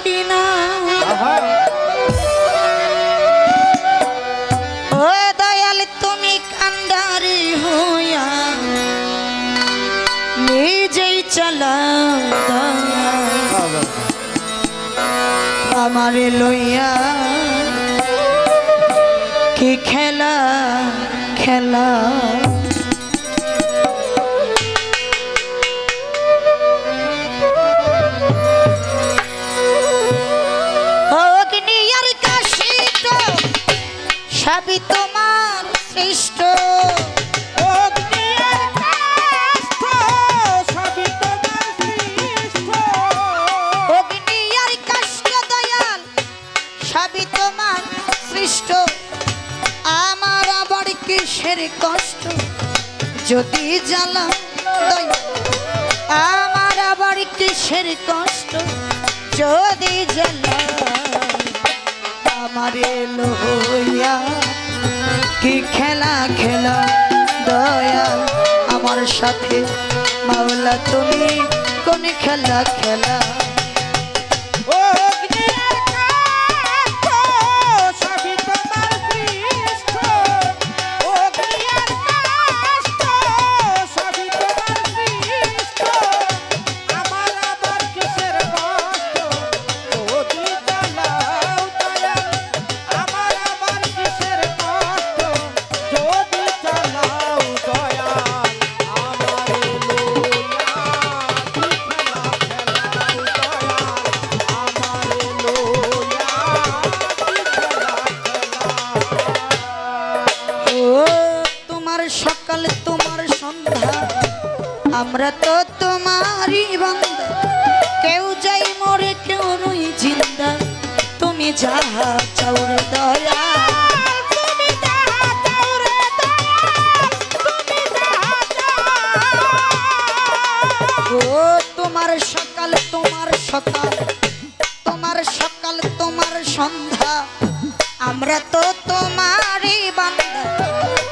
পারি না। ও দয়াল তুমি কান্ডারি হইয়া নিজেই চালাও আমারে লইয়া কি খেলা খেলা। অগ্নি আর কাশি তো সবই তোমার সৃষ্ট। অগ্নি আর কাষ্ঠ সবই তোমার সৃষ্ট। অগ্নি আর কাষ্ঠ দয়াল সবই তোমার সৃষ্ট। আমার আবার কিসের কষ্ট যদি জ্বালা দয়াল, আমার আবার কিসের কষ্ট যদি জ্বালা। আমারে লইয়া কি খেলা খেলা দয়াল আমার সাথে মাওলা তুমি কোন খেলা খেলা। অগ্নি আর কাষ্ঠ সবই তোমার সৃষ্ট। অগ্নি আর কাষ্ঠ সবই তোমার সৃষ্ট। আমার আবার কিসের কষ্ট যদি জ্বালাও দয়াল। আমার আবার কিসের কষ্ট যদি জ্বালাও দয়াল। আমারে লইয়া কি খেলা খেলাও দয়াল। আমারে লইয়া কি খেলা খেলাও। ও তোমার সকাল তোমার সন্ধ্যা আমরা তো তোমারই বান্দা। কেউ যাই মরে কেউ রই জিন্দা তুমি যাহা চাও রে দয়াল। তুমি যাহা চাও রে দয়াল। তুমি যাহা চাও। ও তোমার সকাল তোমার সকাল তোমার সকাল তোমার সন্ধ্যা আমরা তো তোমারই বান্দা।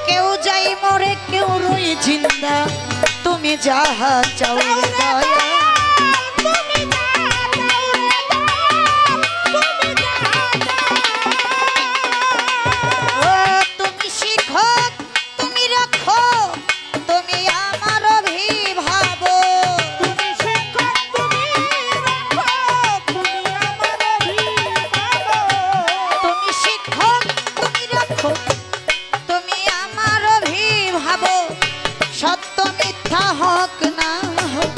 কেউ যাই মরে কেউ রই জিন্দা তুমি যাহা চাও রে দয়াল। তুমি যাহা চাও রে দয়াল। তুমি যাহা চাও। ও তুমি শিক্ষক তুমি রাখো তুমি আমার অভিভাবক। তুমি শিক্ষক তুমি রাখো তুমি আমার অভিভাবক। তুমি শিক্ষক তুমি রাখো তুমি আমার অভিভাবক। সত্য মিথ্যা হক না হোক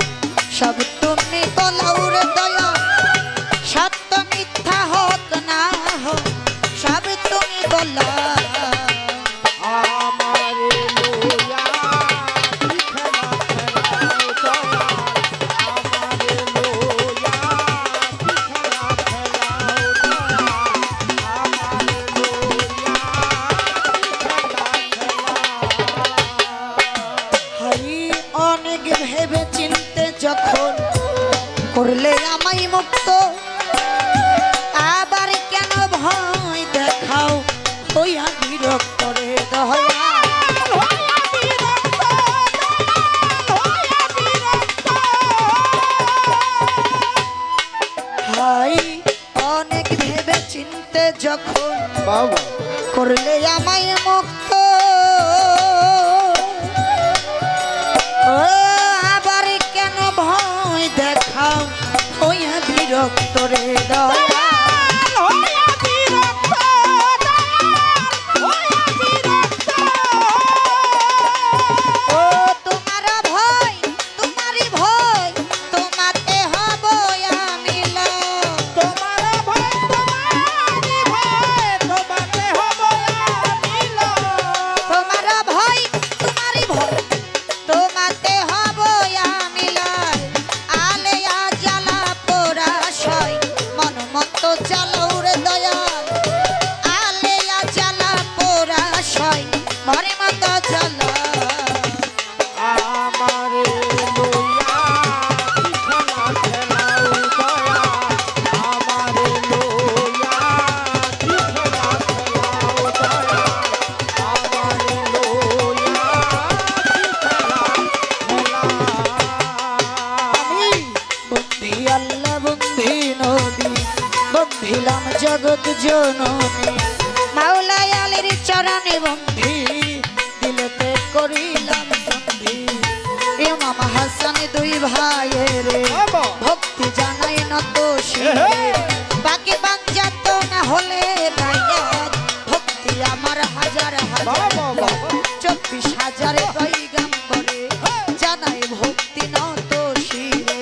সব তুমি বলাও রে দয়া। সত্য মিথ্যা হক না হোক সব তুমি বলা। আমারে লইয়া কি খেলা খেলাও দয়াল। আমারে লইয়া কি খেলা খেলাও দয়াল। আমারে লইয়া কি খেলা খেলাও। হাই অনেক ভেবে চিনতে যখন করলে আমায় মুক্ত, আবার কেন ভয় দেখাও হইয়া বিরক্ত রে দয়াল। হইয়া বিরক্ত দয়াল। হইয়া বিরক্ত। হাই অনেক ভেবে চিনতে যখন বাবা করলে আমায় মুক্ত, ও আবার কেন ভয় দেখাও হইয়া বিরক্ত রে দয়াল। হইয়া বিরক্ত দয়াল। হইয়া বিরক্ত। ও তোমার ভয় তোমারই ভয় তোমাতে হব আমি লয়। তোমার ভয় তোমারই ভয় তোমাকে হব আমি লয়। তোমার ভয় তোমারই ভয় তোমাতে হব আমি লয়। আলেয়া জ্বালা পোড়া সয় মন মত বন্ধিলাম জগৎ জননী মাওলাই আলীর চরণে বন্ধি দিলতে করিলাম বন্ধি ইমাম হাসান দুই ভাইয়ের ভক্তি জানাই নত শিরে বাকি বাঞ্জাত না হলে নাইয়াত ভক্তি আমার হাজার হাজার 24,000 পয়গম্বরে জানাই ভক্তি নত শিরে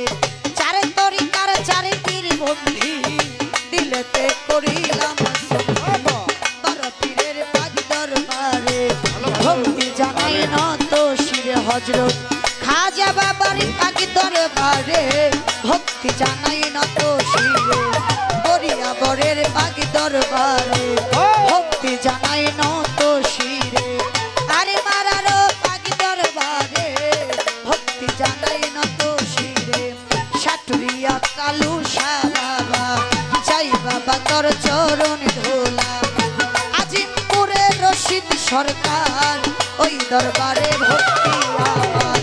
চারে তরিকার চারে পীর বন্ধি দিলতে করিলাম বারো পীরের পাগ দরবারে ভক্তি জানাই নত শিরে হযরত খাজা বাবার পাগ দরবারে ভক্তি জানাই নত শিরে বরিয়া বরের পাগ দরবারে ভক্তি জানাই নত শিরে আরে মারারো পাগ দরবারে ভক্তি জানাই নত শিরে সাটুরিয়া কালু বাবা চাই বাবা তোর চরণ ধোলা আজিমপুরে রশিদ সরকার ওই দরবারে ভক্তি আমার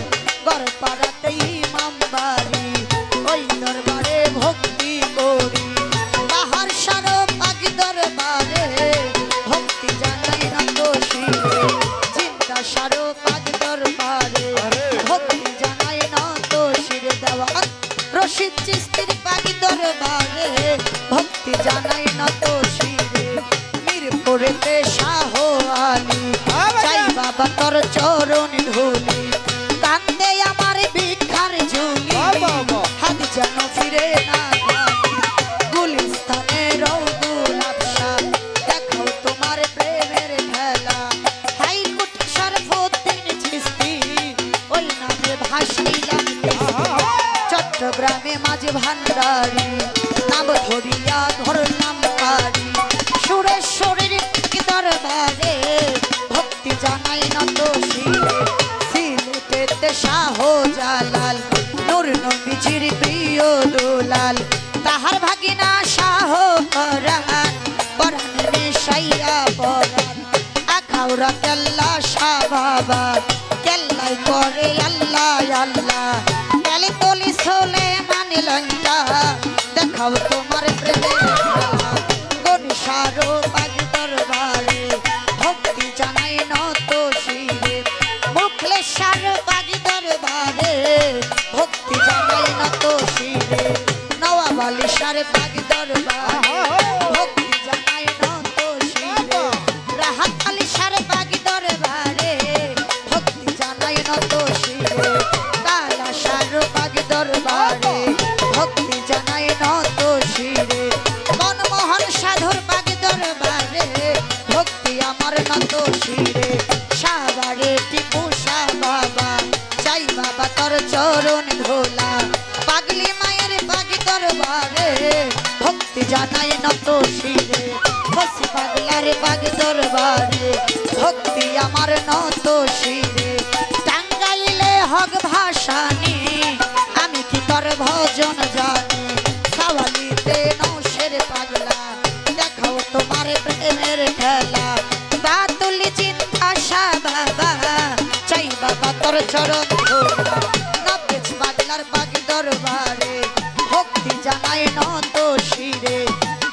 গড়পাড়াতে ইমাম বাড়ি ওই দরবারে ভক্তি করি বাহার সারো পাগ দরবারে ভক্তি জানাই নত শিরে চিন্তা সারো পাগ দরবারে ভক্তি জানাই নত শিরে দেওয়া রশিদ চিস্তির পাগ দরবারে ভক্তি জানাই নত শিরে মিরপুরেতে শাহ আলী চাই বাবা তোর চরণ ধুলি কান্দে আমার ভিক্ষার ঝুলি হাত যেন ফিরে না গুলিস্তানে রৌদুল আফশা দেখো তোমার প্রেমের খেলা হাই কুট শরফুদ্দিন চিস্তি ওই নামে ভাসিলাম চট্টগ্রামে মাঝ ভান্ডারি নাম ধরিয়া ধরলাম পারি সুরেশ্বরীর দরবারে ভক্তি জানাই নত শিরে সিলেটেতে শাহ জালাল নূর নবীজির প্রিয় দুলাল তাহার ভাগিনা শাহ পরাণ পরাণ মিশাইয়া পরাণ আখাউড়া কেল্লা শাহ বাবা কেল্লাই করে আল্লাহ আল্লাহ কেলে তলি সোলে মানে লঙ্কা দেখাও তোমার প্রেমের খেলা গনিসারো পাগ দরবারে ভক্তি জানাই নত শিরে মুখলেশ্বর পাগ দরবারে ভক্তি জানাই নত শিরে নওয়াবালিশার পাগ দরবারে ভক্তি জানাই নত শিরে রাহাত আলীশার পাগ দরবারে ভক্তি জানাই নত শিরে কালাশার পাগ দরবারে ভক্তি জানাই নত শিরে মনমোহন সাধুর পাগ দরবারে ভক্তি আমার নত শিরে সাবারে টিপু শাহ বাবা চাই বাবা তোর চরণ ধোলা পাগলি মায়ের পাগ দরবারে ভক্তি জানাই নত শিরে বসি পাগলার পাগ দরবারে ভক্তি আমার নত শিরে টাঙ্গাইলে হক ভাসানি আমি কি তোর ভজন জানি সাওয়ালিতে নৌশের পাগলা দেখাও তোমার প্রেমের খেলা বাতুলি চিন্তা শাহ বাবা চাই বাবা তোর চরণ ধোলা নবেজ পাগলার পাগ দরবারে ভক্তি জানাই নত শিরে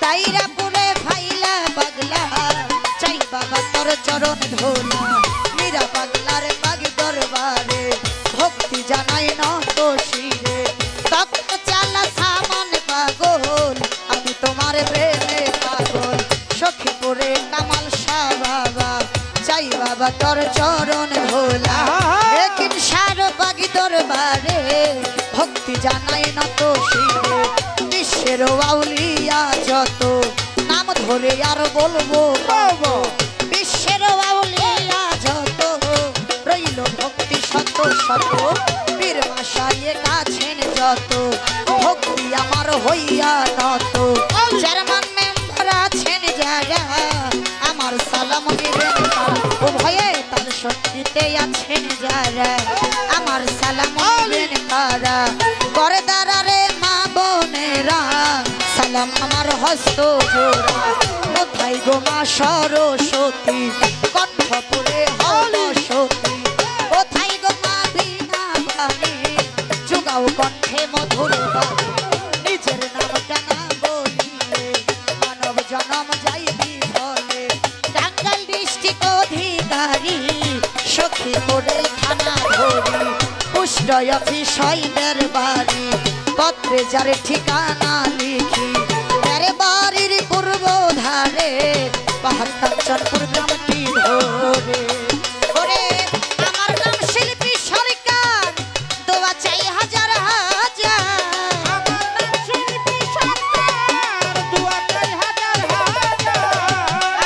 দাইরাপুরে ফাইলা পাগলা চাই বাবা তোর চরণ ধোলা মীরা পাগলার পাগ দরবারে ভক্তি জানাই নত শিরে তক্ত চালা সামান পাগল আমি তোমার প্রেমে পাগল সখীপুরে কামাল শাহ বাবা চাই বাবা তোর চরণ ধোলা একিন সার পাগ দরবারে ভক্তি জানাই নত শিরে বিশ্বের আউলিয়া যত নাম ধরে আর বলবো বিশ্বের আউলিয়া যত রইল ভক্তি শত শত বীর মাসাইয়ে কাছেন যত ভক্তি আমার হইয়া নত চেয়ারম্যান মেম্বার আছেন যারা আমার সালাম নিবেন উভয়ে তার শক্তিতে আছেন যারা আমার সালাম নিবেন কারা করে দাঁড়ারে মা বোনেরা সালাম আমার হস্ত জোড়া কোথায় গো মা সরস্বতী কণ্ঠপুরে হল সতী কোথায় গো মা বিনা বাণী যোগাও কণ্ঠে মধুর বাণী নিজের নামটা না বলিলে রেজিস্ট্রি অফিস হইদের বাড়ি পত্রে যারে ঠিকানা লিখি তার বাড়ির পূর্ব ধারে পাহাড় কাঞ্চনপুর গ্রামটি ধরে ওরে আমার নাম শিল্পী সরকার দোয়া চাই হাজার হাজার আমার নাম শিল্পী সরকার দুয়া চাই হাজার হাজার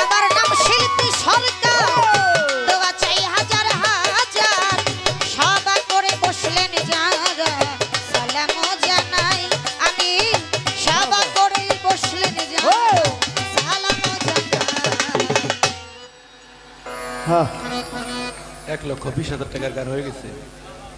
আমার নাম শিল্পী সরকার দোয়া চাই হাজার হাজার সবা করে বসলেন যারা সালামও জানাই আমি সবা করে বসলেন যারা সালামও জানাই 1,20,000 টাকার গান হয়ে গেছে।